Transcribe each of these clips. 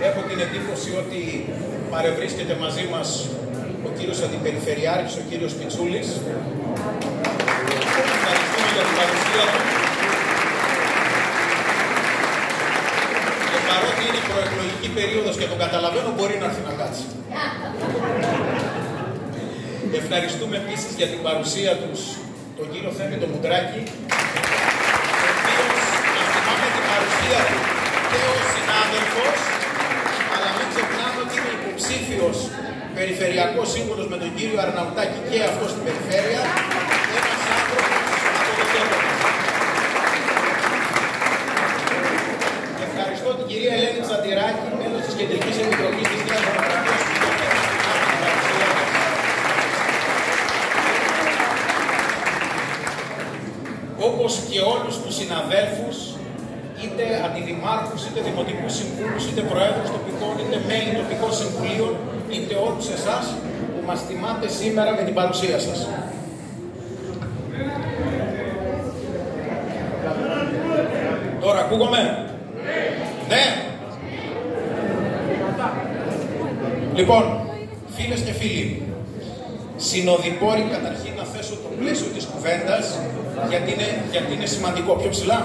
Έχω την εντύπωση ότι παρευρίσκεται μαζί μας ο κύριος Αντιπεριφερειάρχης, ο κύριος Πιτσούλης. Ευχαριστούμε για την παρουσία του. Και παρότι είναι προεκλογική περίοδος και τον καταλαβαίνω, μπορεί να έρθει να κάτσει. Ευχαριστούμε επίσης για την παρουσία τους τον κύριο Θέμη τον Μουντράκη, ο οποίος θυμάμαι την παρουσία του και ο συνάδελφος, αλλά μην ξεχνάμε ότι είναι υποψήφιος περιφερειακός σύμβουλος με τον κύριο Αρναουτάκη και αυτό στην περιφέρεια, ένας άνθρωπος από το κέντρο. Ευχαριστώ την κυρία Ελένη Τσαντηράκη, μέλος της Κεντρικής Επιτροπής της Νέας Δημοκρατίας. Όπως και όλους τους συναδέλφους, είτε αντιδημάρχους, είτε δημοτικούς συμβούλους, είτε προέδρους τοπικών, είτε μέλη τοπικών συμβουλίων, είτε όλους εσάς που μας τιμάτε σήμερα με την παρουσία σας. Τώρα ακούγομαι? Ναι. Λοιπόν, φίλες και φίλοι, συνοδοιπόροι, καταρχήν να θέσω το πλαίσιο της κουβέντας, γιατί είναι σημαντικό. Πιο ψηλά.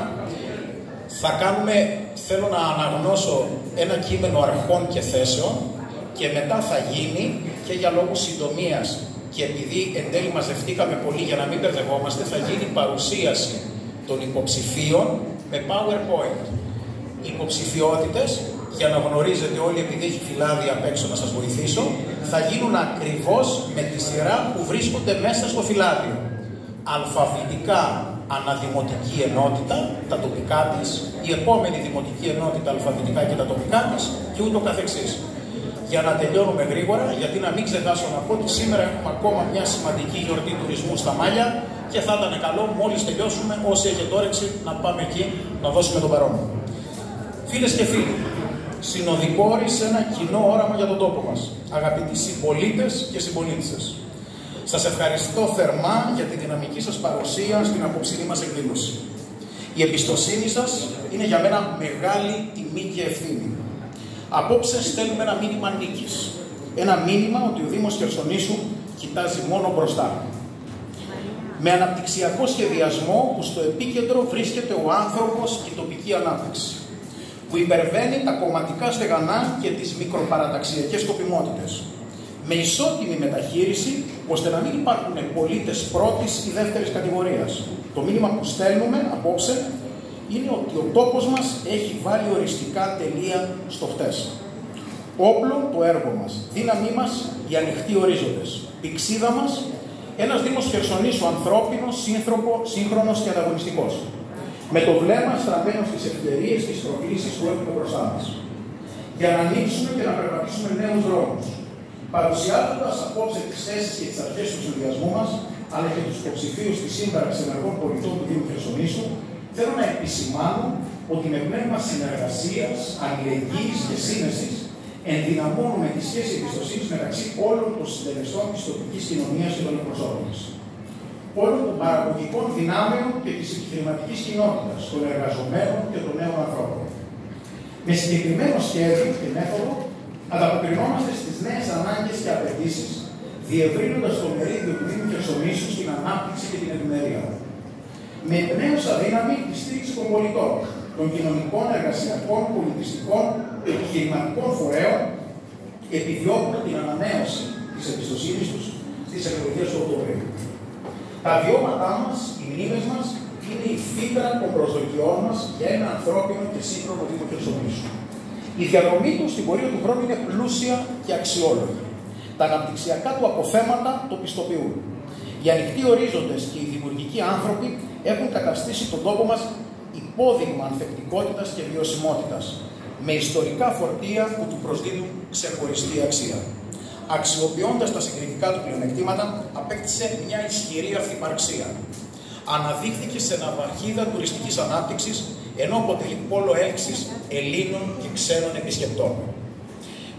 Θέλω να αναγνώσω ένα κείμενο αρχών και θέσεων και μετά θα γίνει, και για λόγους συντομίας και επειδή εν τέλει μαζευτήκαμε πολύ για να μην μπερδευόμαστε, θα γίνει παρουσίαση των υποψηφίων με PowerPoint. Οι υποψηφιότητες, για να γνωρίζετε όλοι, επειδή έχει φυλάδι απ' έξω να σας βοηθήσω, θα γίνουν ακριβώς με τη σειρά που βρίσκονται μέσα στο φυλάδιο. Αλφαβητικά αναδημοτική ενότητα, τα τοπικά της, η επόμενη δημοτική ενότητα αλφαβητικά και τα τοπικά της και ούτω καθεξής. Για να τελειώνουμε γρήγορα, γιατί να μην ξεχάσω να πω ότι σήμερα έχουμε ακόμα μια σημαντική γιορτή τουρισμού στα Μάλια και θα ήταν καλό μόλις τελειώσουμε, όσοι έχετε όρεξη, να πάμε εκεί να δώσουμε τον παρόν. Φίλες και φίλοι, συνοδοιπόροι σε ένα κοινό όραμα για τον τόπο μας, αγαπητοί συμπολίτες και συμπολίτισσες. Σας ευχαριστώ θερμά για τη δυναμική σας παρουσία στην απόψινή μας εκδήλωση. Η εμπιστοσύνη σας είναι για μένα μεγάλη τιμή και ευθύνη. Απόψε στέλνουμε ένα μήνυμα νίκης. Ένα μήνυμα ότι ο Δήμος Χερσονήσου κοιτάζει μόνο μπροστά. Με αναπτυξιακό σχεδιασμό που στο επίκεντρο βρίσκεται ο άνθρωπος και η τοπική ανάπτυξη, που υπερβαίνει τα κομματικά στεγανά και τις μικροπαραταξιακές σκοπιμότητες. Με ισότιμη μεταχείριση, ώστε να μην υπάρχουν πολίτες πρώτης ή δεύτερης κατηγορίας. Το μήνυμα που στέλνουμε απόψε είναι ότι ο τόπος μας έχει βάλει οριστικά τελεία στο χτες. Όπλο το έργο μας, δύναμή μας οι ανοιχτοί ορίζοντες, πηξίδα μας ένας Δήμος Χερσονήσου ανθρώπινος, σύγχρονος και ανταγωνιστικός. Με το βλέμμα στραμμένο στις ευκαιρίες και τις προκλήσεις που έχουμε μπροστά μας. Για να ανοίξουμε και να περπατήσουμε νέους δρόμους. Παρουσιάζοντας απόψε τις θέσεις και τις αρχές του συνδυασμού μας, αλλά και τους υποψηφίους της Σύμπραξης Ενεργών Πολιτών του Δήμου Χερσονήσου, θέλω να επισημάνω ότι με πνεύμα συνεργασίας, αλληλεγγύης και σύνεσης ενδυναμώνουμε τη σχέση εμπιστοσύνης μεταξύ όλων των συντελεστών της τοπικής κοινωνίας και των εκπροσώπων της. Όλων των παραγωγικών δυνάμεων και της επιχειρηματικής κοινότητας, των εργαζομένων και των νέων ανθρώπων. Με συγκεκριμένο σχέδιο και μέθοδο, ανταποκρινόμαστε στις νέες ανάγκες και απαιτήσεις, διευρύνοντας το μερίδιο του Δήμου Χερσονήσου στην ανάπτυξη και την ευημερία. Με νέους αδύναμη τη στήριξη των πολιτών, των κοινωνικών, εργασιακών, πολιτιστικών, επιχειρηματικών φορέων, επιδιώκουμε την ανανέωση της εμπιστοσύνης τους στις εκλογές του Οκτωβρίου. Τα βιώματά μας, οι μνήμες μας, είναι η φύτρα των προσδοκιών μας για ένα ανθρώπινο και σύγχρονο Δήμο Χερσονήσου. Η διαδρομή του στην πορεία του χρόνου είναι πλούσια και αξιόλογη. Τα αναπτυξιακά του αποθέματα το πιστοποιούν. Οι ανοιχτοί ορίζοντες και οι δημιουργικοί άνθρωποι έχουν καταστήσει τον τόπο μας υπόδειγμα ανθεκτικότητας και βιωσιμότητας, με ιστορικά φορτία που του προσδίδουν ξεχωριστή αξία. Αξιοποιώντας τα συγκριτικά του πλεονεκτήματα, απέκτησε μια ισχυρή αυθυπαρξία. Αναδείχθηκε σε ναυαρχίδα τουριστικής ανάπτυξης, ενώ αποτελεί πόλο έλξης Ελλήνων και ξένων επισκεπτών.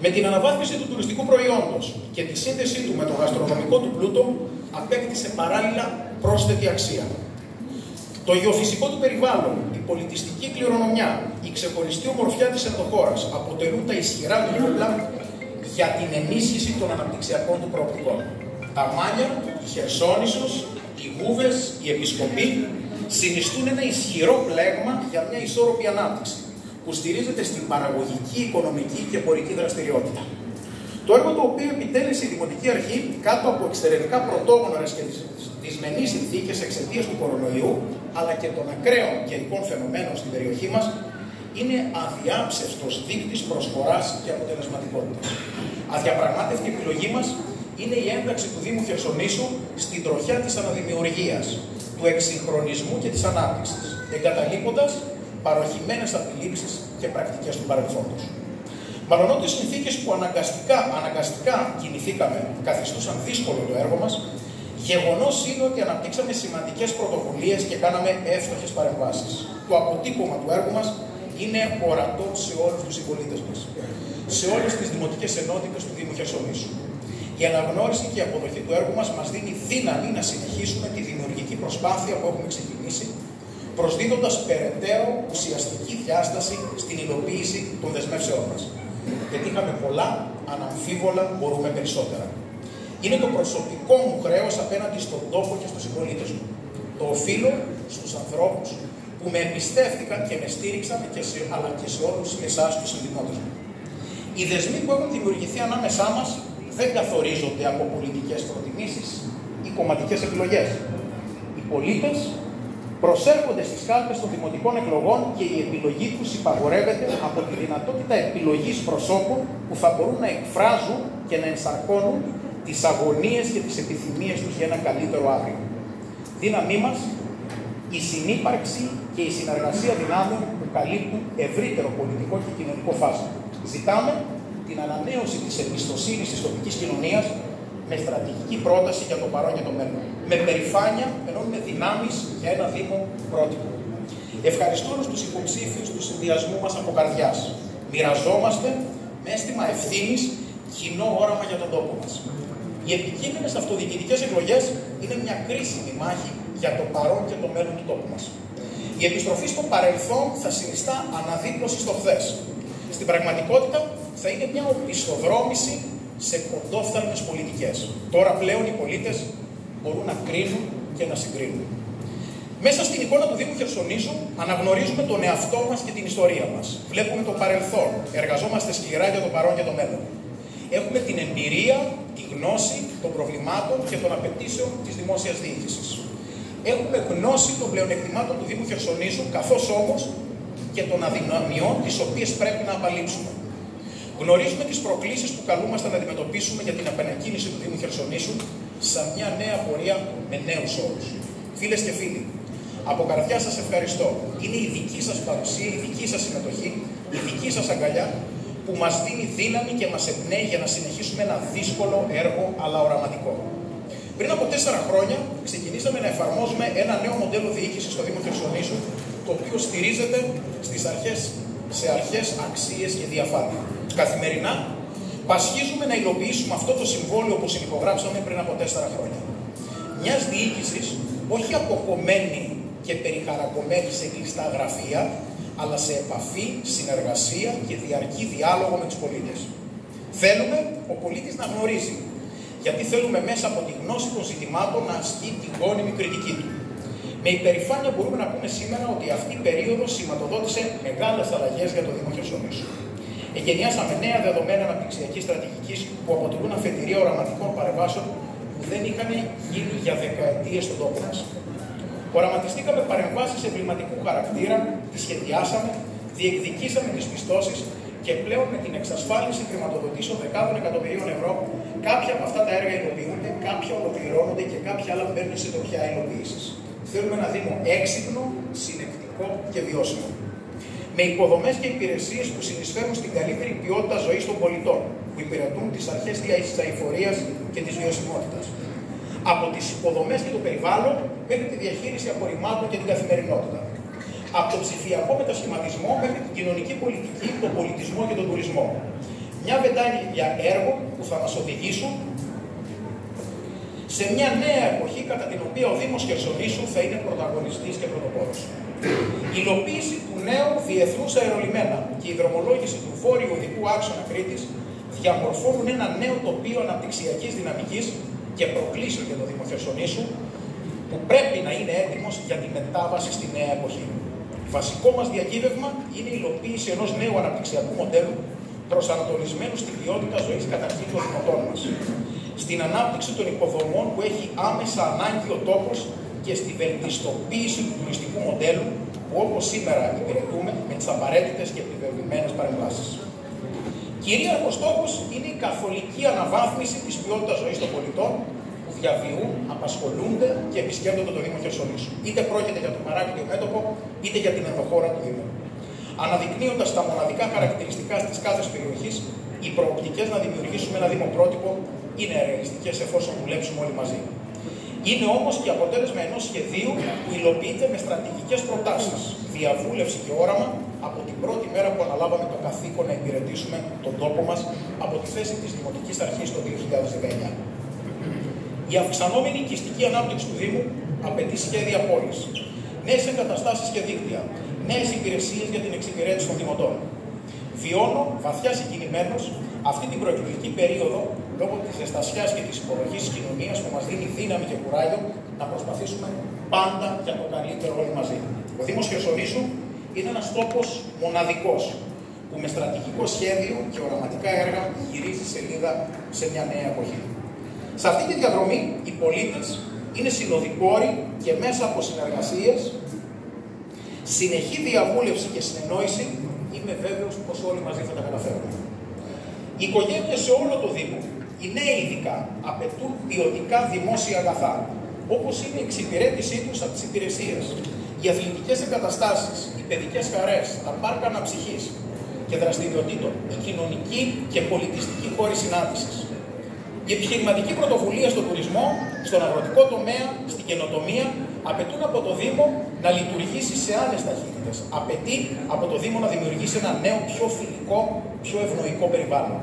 Με την αναβάθμιση του τουριστικού προϊόντος και τη σύνδεσή του με το γαστρονομικό του πλούτο, απέκτησε παράλληλα πρόσθετη αξία. Το γεωφυσικό του περιβάλλον, η πολιτιστική κληρονομιά, η ξεχωριστή ομορφιά της ενδοχώρας αποτελούν τα ισχυρά όπλα για την ενίσχυση των αναπτυξιακών του προοπτικών. Τα Μάνια, η Χερσόνησος, οι Γούβες, η Επισκοπή συνιστούν ένα ισχυρό πλέγμα για μια ισόρροπη ανάπτυξη που στηρίζεται στην παραγωγική, οικονομική και εμπορική δραστηριότητα. Το έργο το οποίο επιτέλεσε η Δημοτική Αρχή κάτω από εξαιρετικά πρωτόγνωρες και δυσμενείς συνθήκες εξαιτίας του κορονοϊού, αλλά και των ακραίων καιρικών φαινομένων στην περιοχή μας, είναι αδιάψευτος δείκτης προσφοράς και αποτελεσματικότητας. Αδιαπραγμάτευτη επιλογή μας είναι η ένταξη του Δήμου Χερσονήσου στην τροχιά της αναδημιουργίας, του εξυγχρονισμού και της ανάπτυξης, εγκαταλείποντας παροχημένες αντιλήψεις και πρακτικές του παρελθόντος. Μαλονότι οι συνθήκες που αναγκαστικά κινηθήκαμε καθιστούσαν δύσκολο το έργο μας, γεγονός είναι ότι αναπτύξαμε σημαντικές πρωτοβουλίες και κάναμε εύστοχες παρεμβάσεις. Το αποτύπωμα του έργου μας είναι ορατό σε όλους τους συμπολίτες μας, σε όλες τις δημοτικές ενότητες του Δήμου Χερσονήσου. Η αναγνώριση και η αποδοχή του έργου μας δίνει δύναμη να συνεχίσουμε τη δημιουργική προσπάθεια που έχουμε ξεκινήσει, προσδίδοντας περαιτέρω ουσιαστική διάσταση στην υλοποίηση των δεσμεύσεών μας. Πετύχαμε πολλά, αναμφίβολα μπορούμε περισσότερα. Είναι το προσωπικό μου χρέος απέναντι στον τόπο και στους συμπολίτες μου. Το οφείλω στους ανθρώπους που με εμπιστεύτηκαν και με στήριξαν, αλλά και σε όλους εσάς τους συνδημότες μου. Οι δεσμοί που έχουν δημιουργηθεί ανάμεσά μας δεν καθορίζονται από πολιτικές προτιμήσεις ή κομματικές επιλογές. Οι πολίτες προσέρχονται στις κάλπες των δημοτικών εκλογών και η επιλογή τους υπαγορεύεται από τη δυνατότητα επιλογής προσώπων που θα μπορούν να εκφράζουν και να ενσαρκώνουν τις αγωνίες και τις επιθυμίες τους για ένα καλύτερο αύριο. Δύναμή μας, η συνύπαρξη και η συνεργασία δυνάμεων που καλύπτουν ευρύτερο πολιτικό και κοινωνικό φάσμα. Ζητάμε την ανανέωση της εμπιστοσύνης της τοπικής κοινωνίας με στρατηγική πρόταση για το παρόν και το μέλλον. Με περηφάνεια ενώνουμε δυνάμεις για ένα Δήμο πρότυπο. Ευχαριστώ όλους τους υποψήφιους του συνδυασμού μας από καρδιάς. Μοιραζόμαστε με αίσθημα ευθύνης κοινό όραμα για τον τόπο μας. Οι επικείμενες αυτοδιοικητικές εκλογές είναι μια κρίσιμη μάχη για το παρόν και το μέλλον του τόπου μας. Η επιστροφή στο παρελθόν θα συνιστά αναδίπλωση στο χθες. Στην πραγματικότητα θα είναι μια οπισθοδρόμηση σε κοντόφθαλμες πολιτικές. Τώρα πλέον οι πολίτες μπορούν να κρίνουν και να συγκρίνουν. Μέσα στην εικόνα του Δήμου Χερσονήσου αναγνωρίζουμε τον εαυτό μας και την ιστορία μας. Βλέπουμε το παρελθόν, εργαζόμαστε σκληρά για το παρόν και το μέλλον. Έχουμε την εμπειρία, τη γνώση των προβλημάτων και των απαιτήσεων της δημόσιας διοίκησης. Έχουμε γνώση των πλεονεκτημάτων του Δήμου Χερσονήσου, καθώς όμως και των αδυναμιών τις οποίες πρέπει να απαλείψουμε. Γνωρίζουμε τις προκλήσεις που καλούμαστε να αντιμετωπίσουμε για την επανεκκίνηση του Δήμου Χερσονήσου σαν μια νέα πορεία με νέους όρους. Φίλες και φίλοι, από καρδιά σας ευχαριστώ. Είναι η δική σας παρουσία, η δική σας συμμετοχή, η δική σας αγκαλιά που μας δίνει δύναμη και μας εμπνέει για να συνεχίσουμε ένα δύσκολο έργο αλλά οραματικό. Πριν από 4 χρόνια ξεκινήσαμε να εφαρμόζουμε ένα νέο μοντέλο διοίκησης στο Δήμο Χερσονήσου, το οποίο στηρίζεται σε αρχές, αξίες και διαφάνεια. Καθημερινά πασχίζουμε να υλοποιήσουμε αυτό το συμβόλαιο που συνυπογράψαμε πριν από 4 χρόνια. Μιας διοίκησης όχι αποκομμένη και περιχαρακωμένη σε κλειστά γραφεία, αλλά σε επαφή, συνεργασία και διαρκή διάλογο με τους πολίτες. Θέλουμε ο πολίτης να γνωρίζει, γιατί θέλουμε μέσα από τη γνώση των ζητημάτων να ασκεί την γόνιμη κριτική του. Με υπερηφάνεια μπορούμε να πούμε σήμερα ότι αυτή η περίοδος σηματοδότησε μεγάλες αλλαγές για το Δήμο Χερσονήσου. Εγκαινιάσαμε νέα δεδομένα αναπτυξιακής στρατηγικής που αποτελούν αφετηρία οραματικών παρεμβάσεων που δεν είχαν γίνει για δεκαετίες στον τόπο μας. Οραματιστήκαμε παρεμβάσεις εμβληματικού χαρακτήρα, τις σχεδιάσαμε, διεκδικήσαμε τις πιστώσεις και πλέον με την εξασφάλιση χρηματοδοτήσεων δεκάδων εκατομμυρίων ευρώ, κάποια από αυτά τα έργα υλοποιούνται, κάποια ολοκληρώνονται και κάποια άλλα μπαίνουν σε τροχιά υλοποίησης. Θέλουμε ένα Δήμο έξυπνο, συνεκτικό και βιώσιμο. Με υποδομές και υπηρεσίες που συνεισφέρουν στην καλύτερη ποιότητα ζωής των πολιτών, που υπηρετούν τις αρχές της αειφορίας και της βιωσιμότητας. Από τις υποδομές και το περιβάλλον μέχρι τη διαχείριση απορριμμάτων και την καθημερινότητα. Από τον ψηφιακό μετασχηματισμό μέχρι την κοινωνική πολιτική, τον πολιτισμό και τον τουρισμό. Μια βεντάλια έργων που θα μας οδηγήσουν σε μια νέα εποχή κατά την οποία ο Δήμος Χερσονήσου θα είναι πρωταγωνιστής και πρωτοπόρος. Η υλοποίηση του νέου διεθνούς αερολιμένα και η δρομολόγηση του βόρειου οδικού άξονα Κρήτης διαμορφώνουν ένα νέο τοπίο αναπτυξιακής δυναμικής και προκλήσεων για το Δήμο Χερσονήσου, που πρέπει να είναι έτοιμος για τη μετάβαση στη νέα εποχή. Βασικό μας διακύβευμα είναι η υλοποίηση ενός νέου αναπτυξιακού μοντέλου προσανατολισμένου στην ποιότητα ζωής καταρχήν των δημοτών μας, στην ανάπτυξη των υποδομών που έχει άμεσα ανάγκη ο τόπος και στη βελτιστοποίηση του τουριστικού μοντέλου που όπως σήμερα υπηρετούμε με τις απαραίτητες και επιβεβλημένες παρεμβάσεις. Κυρίαρχος στόχος είναι η καθολική αναβάθμιση της ποιότητας ζωής των πολιτών που διαβιούν, απασχολούνται και επισκέπτονται το Δήμο Χερσονήσου. Είτε πρόκειται για το παράκτιο μέτωπο, είτε για την ενδοχώρα του Δήμου. Αναδεικνύοντας τα μοναδικά χαρακτηριστικά της κάθε περιοχής, οι προοπτικές να δημιουργήσουμε ένα Δήμο πρότυπο είναι ρεαλιστικές εφόσον δουλέψουμε όλοι μαζί. Είναι όμως και αποτέλεσμα ενός σχεδίου που υλοποιείται με στρατηγικές προτάσεις, διαβούλευση και όραμα από την πρώτη μέρα που αναλάβαμε το καθήκον να υπηρετήσουμε τον τόπο μας από τη θέση της Δημοτικής Αρχής το 2019. Η αυξανόμενη οικιστική ανάπτυξη του Δήμου απαιτεί σχέδια πόλης, νέες εγκαταστάσεις και δίκτυα, νέες υπηρεσίες για την εξυπηρέτηση των δημοτών. Βιώνω βαθιά συγκινημένος αυτή την προεκλογική περίοδο λόγω της ζεστασιάς και της υποδοχής της κοινωνίας που μας δίνει δύναμη και κουράγιο να προσπαθήσουμε πάντα για το καλύτερο όλοι μαζί. Ο Δήμος Χερσονήσου είναι ένας τόπος μοναδικός που με στρατηγικό σχέδιο και οραματικά έργα γυρίζει σελίδα σε μια νέα εποχή. Σε αυτή τη διαδρομή οι πολίτες είναι συνοδοιπόροι και μέσα από συνεργασίες, συνεχή διαβούλευση και συνεννόηση είμαι βέβαιος πως όλοι μαζί θα τα καταφέρουμε. Οι οικογένειες σε όλο το Δήμο, οι νέοι ειδικά, απαιτούν ποιοτικά δημόσια αγαθά, όπως είναι η εξυπηρέτησή τους από τις υπηρεσίες, οι αθλητικές εγκαταστάσεις, οι παιδικές χαρές, τα πάρκα αναψυχής και δραστηριοτήτων, η κοινωνική και πολιτιστική χώρη συνάντησης. Η επιχειρηματική πρωτοβουλία στον τουρισμό, στον αγροτικό τομέα, στην καινοτομία απαιτούν από το Δήμο να λειτουργήσει σε άλλες ταχύτητες. Απαιτεί από το Δήμο να δημιουργήσει ένα νέο, πιο φιλικό, πιο ευνοϊκό περιβάλλον.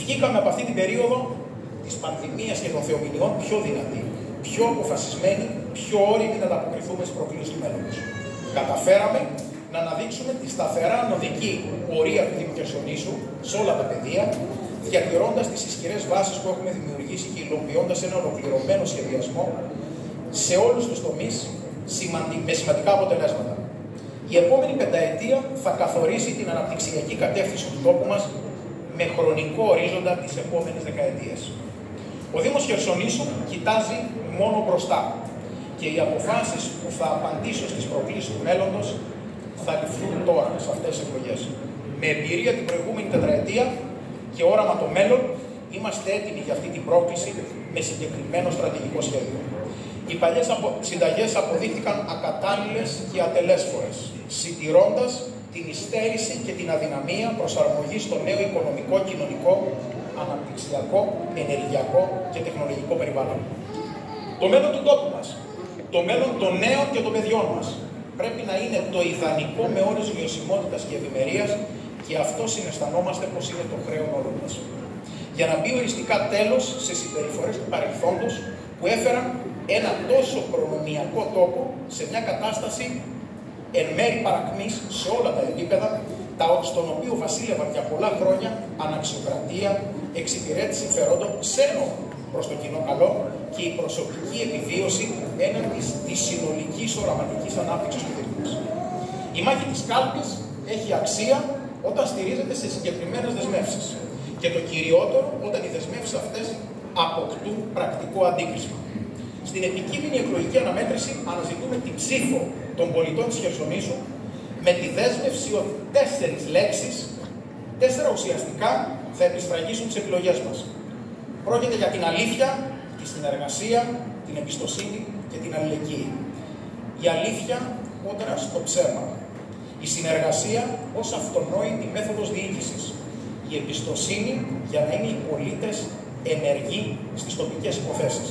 Βγήκαμε από αυτή την περίοδο της πανδημίας και των θεομηνιών πιο δυνατοί, πιο αποφασισμένοι, πιο όριμοι να ανταποκριθούμε στις προκλήσεις του μέλλοντος. Καταφέραμε να αναδείξουμε τη σταθερά νοδική πορεία του Δήμου Χερσονήσου σε όλα τα πεδία, διατηρώντας τις ισχυρές βάσεις που έχουμε δημιουργήσει και υλοποιώντας ένα ολοκληρωμένο σχεδιασμό σε όλους τους τομείς με σημαντικά αποτελέσματα. Η επόμενη πενταετία θα καθορίσει την αναπτυξιακή κατεύθυνση του τόπου μας με χρονικό ορίζοντα τις επόμενες δεκαετίες. Ο Δήμος Χερσονήσου κοιτάζει μόνο μπροστά και οι αποφάσεις που θα απαντήσουν στις προκλήσεις του μέλλοντος θα ληφθούν τώρα, σε αυτές τις εκλογές. Με εμπειρία την προηγούμενη τετραετία και όραμα το μέλλον, είμαστε έτοιμοι για αυτή την πρόκληση με συγκεκριμένο στρατηγικό σχέδιο. Οι παλιές συνταγές αποδείχθηκαν ακατάλληλες και ατελέσφορες, συντηρώντας την υστέρηση και την αδυναμία προσαρμογής στο νέο οικονομικό, κοινωνικό, αναπτυξιακό, ενεργειακό και τεχνολογικό περιβάλλον. Το μέλλον του τόπου μας, το μέλλον των νέων και των παιδιών μας, πρέπει να είναι το ιδανικό με όρους βιωσιμότητας και ευημερίας και αυτό συναισθανόμαστε πως είναι το χρέος όλων μας. Για να μπει οριστικά τέλος σε συμπεριφορές του παρελθόντος που έφεραν ένα τόσο προνομιακό τόπο σε μια κατάσταση εν μέρει παρακμής σε όλα τα επίπεδα, στον οποίο βασίλευαν για πολλά χρόνια αναξιοκρατία, εξυπηρέτηση συμφερόντων, ξένο προς το κοινό καλό και η προσωπική επιβίωση έναντι της συνολικής οραματικής ανάπτυξης του Δήμου μας. Η μάχη της κάλπης έχει αξία όταν στηρίζεται σε συγκεκριμένες δεσμεύσεις και το κυριότερο όταν οι δεσμεύσεις αυτές αποκτούν πρακτικό αντίκρισμα. Στην επικείμενη εκλογική αναμέτρηση αναζητούμε την ψήφο των πολιτών της Χερσονήσου με τη δέσμευση ότι 4 λέξεις, 4 ουσιαστικά θα επισφραγίσουν τις εκλογές μας. Πρόκειται για την αλήθεια, τη συνεργασία, την εμπιστοσύνη και την αλληλεγγύη. Η αλήθεια κόντρα στο ψέμα. Η συνεργασία ως αυτονόητη μέθοδος διοίκησης. Η εμπιστοσύνη για να είναι οι πολίτες ενεργοί στις τοπικές υποθέσεις.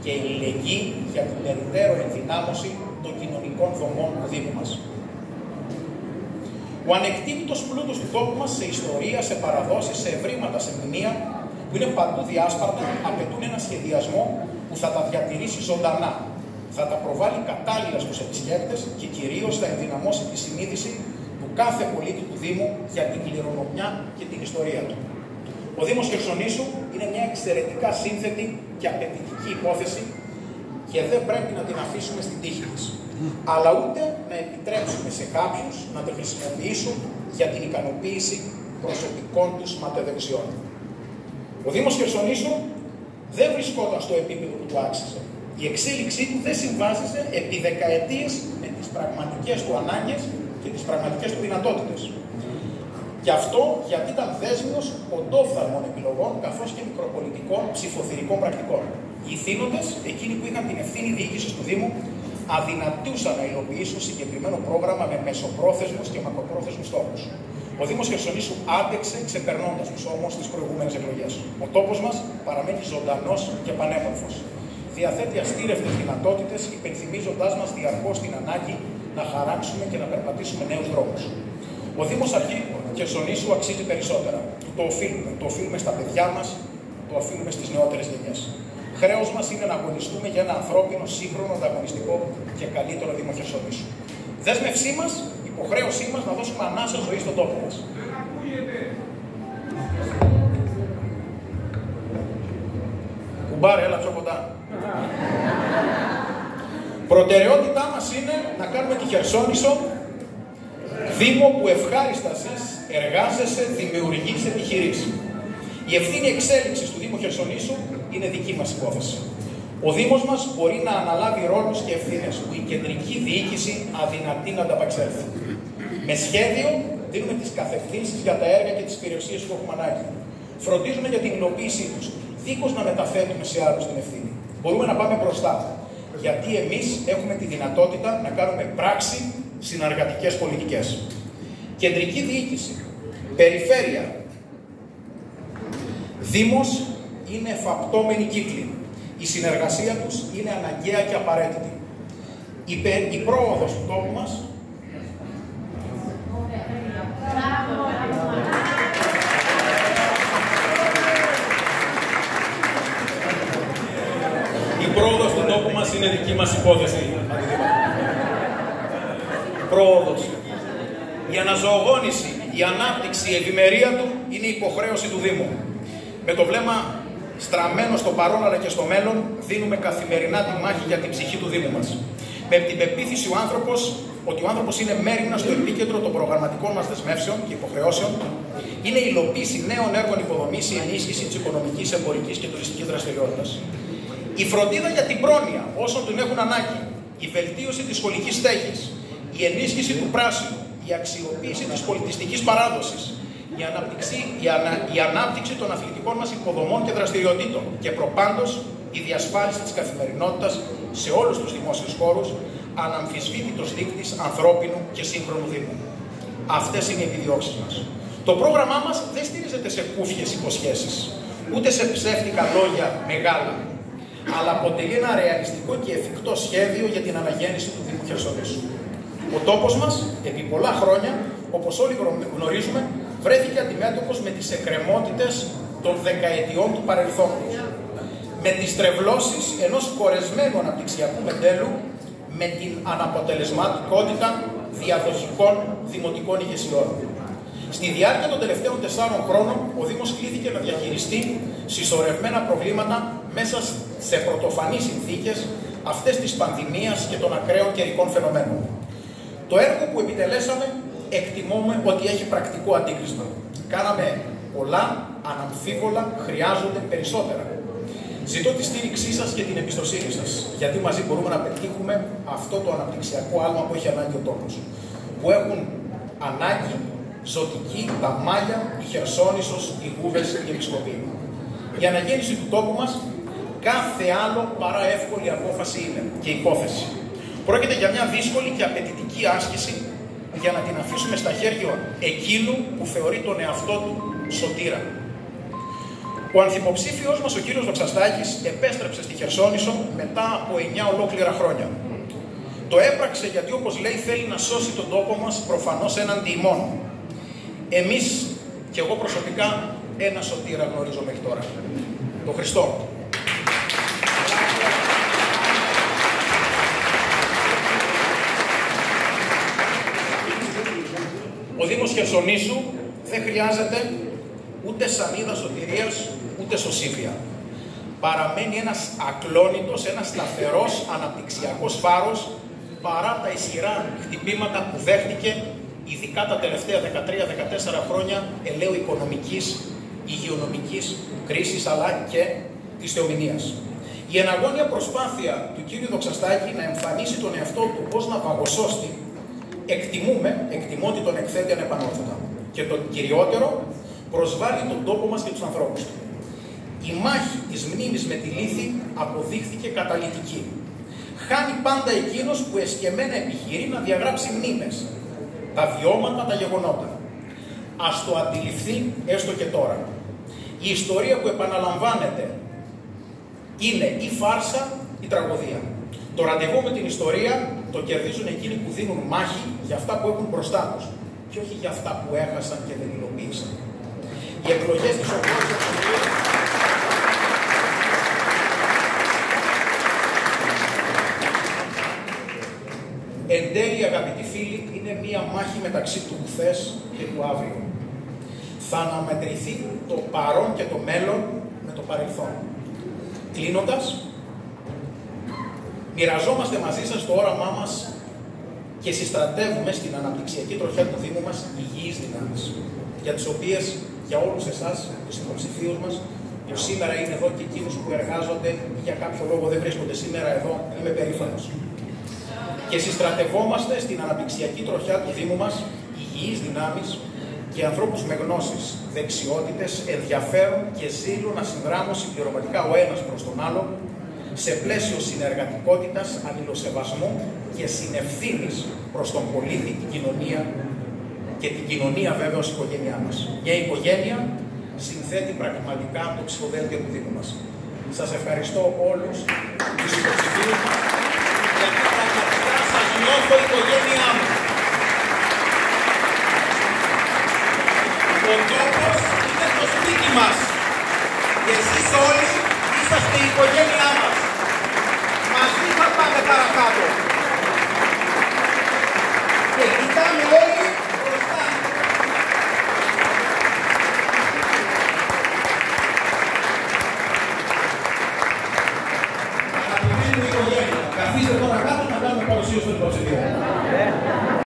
Και η αλληλεγγύη για την περαιτέρω ενδυνάμωση των κοινωνικών δομών του Δήμου μας. Ο ανεκτήμητος πλούτος του τόπου μας σε ιστορία, σε παραδόσεις, σε ευρήματα, σε μνημεία, που είναι παντού διάσπαρτα, απαιτούν ένα σχεδιασμό που θα τα διατηρήσει ζωντανά. θα τα προβάλλει κατάλληλα στους επισκέπτες και κυρίως θα ενδυναμώσει τη συνείδηση του κάθε πολίτη του Δήμου για την κληρονομιά και την ιστορία του. Ο Δήμος Χερσονήσου είναι μια εξαιρετικά σύνθετη και απαιτητική υπόθεση και δεν πρέπει να την αφήσουμε στην τύχη της, αλλά ούτε να επιτρέψουμε σε κάποιους να την χρησιμοποιήσουν για την ικανοποίηση προσωπικών τους ματαιοδεξιών. Ο Δήμος Χερσονήσου δεν βρισκόταν στο επίπεδο που του άξιζε. Η εξέλιξή του δεν συμβάδιζε επί δεκαετίες με τις πραγματικές του ανάγκες και τις πραγματικές του δυνατότητες. Γι' αυτό γιατί ήταν δέσμιος οντόφθαλμων επιλογών καθώς και μικροπολιτικών ψηφοθυρικών πρακτικών. Οι ηθήνοντες, εκείνοι που είχαν την ευθύνη διοίκησης του Δήμου, αδυνατούσαν να υλοποιήσουν συγκεκριμένο πρόγραμμα με μεσοπρόθεσμους και μακροπρόθεσμους στόχους. Ο Δήμος Χερσονήσου άντεξε ξεπερνώντας τους όμως τις προηγούμενες εκλογές. Ο τόπος μας παραμένει ζωντανός και πανέμορφος. Διαθέτει αστήρευτες δυνατότητες, υπενθυμίζοντάς μας διαρκώς την ανάγκη να χαράξουμε και να περπατήσουμε νέους δρόμους. Ο Δήμος Χερσονήσου αξίζει περισσότερα. Το οφείλουμε. Το οφείλουμε στα παιδιά μας, το οφείλουμε στις νεότερες γενιές. Χρέος μας είναι να αγωνιστούμε για ένα ανθρώπινο, σύγχρονο, ανταγωνιστικό και καλύτερο Δήμο Χερσονήσου. Δέσμευσή μας, υποχρέωσή μας να δώσουμε ανάσα ζωή στον τόπο μας. Κουμπάρε, έλα πιο κοντά. Προτεραιότητά μας είναι να κάνουμε τη Χερσόνησο Δήμο που ευχάριστα ζεις, εργάζεσαι, δημιουργείς, επιχειρείς. Η ευθύνη εξέλιξης του Δήμου Χερσονήσου είναι δική μας υπόθεση. Ο Δήμος μας μπορεί να αναλάβει ρόλους και ευθύνες που η κεντρική διοίκηση αδυνατεί να ανταπεξέλθει. Με σχέδιο δίνουμε τις κατευθύνσεις για τα έργα και τις υπηρεσίες που έχουμε ανάγκη. Φροντίζουμε για την υλοποίησή τους, δίχως να μεταθέτουμε σε άλλους την ευθύνη. Μπορούμε να πάμε μπροστά, γιατί εμείς έχουμε τη δυνατότητα να κάνουμε πράξη συνεργατικές πολιτικές. Κεντρική διοίκηση, περιφέρεια, Δήμος είναι εφαπτώμενοι κύκλοι. Η συνεργασία τους είναι αναγκαία και απαραίτητη. Η πρόοδος του τόπου μας είναι δική μας υπόθεση. Πρόοδος. Η αναζωογόνηση, η ανάπτυξη, η ευημερία του είναι η υποχρέωση του Δήμου. Με το βλέμμα στραμμένο στο παρόν αλλά και στο μέλλον, δίνουμε καθημερινά τη μάχη για την ψυχή του Δήμου μας. Με την πεποίθηση ότι ο άνθρωπος είναι μέριμνα στο επίκεντρο των προγραμματικών μας δεσμεύσεων και υποχρεώσεων, είναι η υλοποίηση νέων έργων υποδομής, η ενίσχυση της οικονομικής, εμπορικής και τουριστικής δραστηριότητας. Η φροντίδα για την πρόνοια όσων την έχουν ανάγκη, η βελτίωση της σχολικής στέγης, η ενίσχυση του πράσινου, η αξιοποίηση της πολιτιστικής παράδοσης, η ανάπτυξη των αθλητικών μας υποδομών και δραστηριοτήτων και προπάντως η διασφάλιση της καθημερινότητας σε όλους τους δημόσιους χώρους, αναμφισβήτητος δείκτης ανθρώπινου και σύγχρονου Δήμου. Αυτές είναι οι επιδιώξεις μας. Το πρόγραμμά μας δεν στηρίζεται σε κούφιες υποσχέσεις, ούτε σε ψεύτικα λόγια μεγάλα, αλλά αποτελεί ένα ρεαλιστικό και εφικτό σχέδιο για την αναγέννηση του Δήμου Χερσονήσου. Ο τόπος μας, επί πολλά χρόνια, όπως όλοι γνωρίζουμε, βρέθηκε αντιμέτωπος με τις εκκρεμότητες των δεκαετιών του παρελθόντος, με τις τρευλώσεις ενός κορεσμένου αναπτυξιακού μοντέλου, με την αναποτελεσματικότητα διαδοχικών δημοτικών ηγεσιών. Στη διάρκεια των τελευταίων 4 χρόνων, ο Δήμος κλήθηκε να διαχειριστεί συσσωρευμένα προβλήματα μέσα σε πρωτοφανείς συνθήκες αυτές της πανδημίας και των ακραίων καιρικών φαινομένων. Το έργο που επιτελέσαμε εκτιμούμε ότι έχει πρακτικό αντίκρισμα. Κάναμε πολλά, αναμφίβολα χρειάζονται περισσότερα. Ζητώ τη στήριξή σας και την εμπιστοσύνη σας, γιατί μαζί μπορούμε να πετύχουμε αυτό το αναπτυξιακό άλμα που έχει ανάγκη ο τόπος. Που έχουν ανάγκη ζωτική, τα Μάλια, η Χερσόνησος, οι Γούβες και η Επισκοπή. Η αναγέννηση του τόπου μας κάθε άλλο παρά εύκολη απόφαση είναι και υπόθεση. Πρόκειται για μια δύσκολη και απαιτητική άσκηση για να την αφήσουμε στα χέρια εκείνου που θεωρεί τον εαυτό του σωτήρα. Ο ανθυποψήφιος μας, ο κύριος Δοξαστάκης, επέστρεψε στη Χερσόνησο μετά από 9 ολόκληρα χρόνια. Το έπραξε γιατί, όπως λέει, θέλει να σώσει τον τόπο μας προφανώς έναντι ημών. Εμείς και εγώ προσωπικά ένα σωτήρα γνωρίζω μέχρι τώρα. Τον Χριστό. Ο Δήμος Χερσονήσου δεν χρειάζεται ούτε σανίδα σωτηρίας, ούτε σωσίβια. Παραμένει ένας ακλόνητος, ένας σταθερός αναπτυξιακός φάρος παρά τα ισχυρά χτυπήματα που δέχτηκε, ειδικά τα τελευταία 13-14 χρόνια, ελαίου οικονομικής, υγειονομικής κρίσης, αλλά και της θεομηνίας. Η εναγώνια προσπάθεια του κύριου Δοξαστάκη να εμφανίσει τον εαυτό του ως ναυαγοσώστη, εκτιμώ ότι τον εκθέτει ανεπανόρθωτα. Και το κυριότερο, προσβάλλει τον τόπο μας και τους ανθρώπους του. Η μάχη της μνήμης με τη λύθη αποδείχθηκε καταλυτική. Χάνει πάντα εκείνος που εσκεμμένα επιχειρεί να διαγράψει μνήμες, τα βιώματα, τα γεγονότα. Ας το αντιληφθεί έστω και τώρα. Η ιστορία που επαναλαμβάνεται είναι η φάρσα, η τραγωδία. Το ραντεβού με την ιστορία το κερδίζουν εκείνοι που δίνουν μάχη για αυτά που έχουν μπροστά τους και όχι για αυτά που έχασαν και δεν υλοποίησαν. Οι εκλογές της 8ης Οκτωβρίου εν τέλει, αγαπητοί φίλοι, είναι μία μάχη μεταξύ του χθες και του αύριο. Θα αναμετρηθεί το παρόν και το μέλλον με το παρελθόν. Κλείνοντας, μοιραζόμαστε μαζί σας το όραμά μας και συστρατεύουμε στην αναπτυξιακή τροχιά του Δήμου μας υγιείς δυνάμεις, για τις οποίες, για όλους εσάς, τους υποψηφίους μας, που σήμερα είναι εδώ και εκείνους που εργάζονται ή για κάποιο λόγο δεν βρίσκονται σήμερα εδώ, είμαι περήφανος. Και συστρατευόμαστε στην αναπτυξιακή τροχιά του Δήμου μας υγιείς δυνάμεις και ανθρώπους με γνώσεις, δεξιότητες, ενδιαφέρον και ζήλο να συνδράμουν συμπληρωματικά ο ένας προς τον άλλο σε πλαίσιο συνεργατικότητας, αλληλοσεβασμού και συνευθύνης προς τον πολίτη, την κοινωνία και την κοινωνία βέβαια ως οικογένειά μας. Μια οικογένεια συνθέτει πραγματικά το ψηφοδέλτιο του Δήμου μας. Σας ευχαριστώ όλους τους υποψηφίους μας, γιατί πραγματικά σας νιώθω η οικογένειά μου. Ο τόπος είναι το σπίτι μας και εσείς όλοι είσαστε η οικογένεια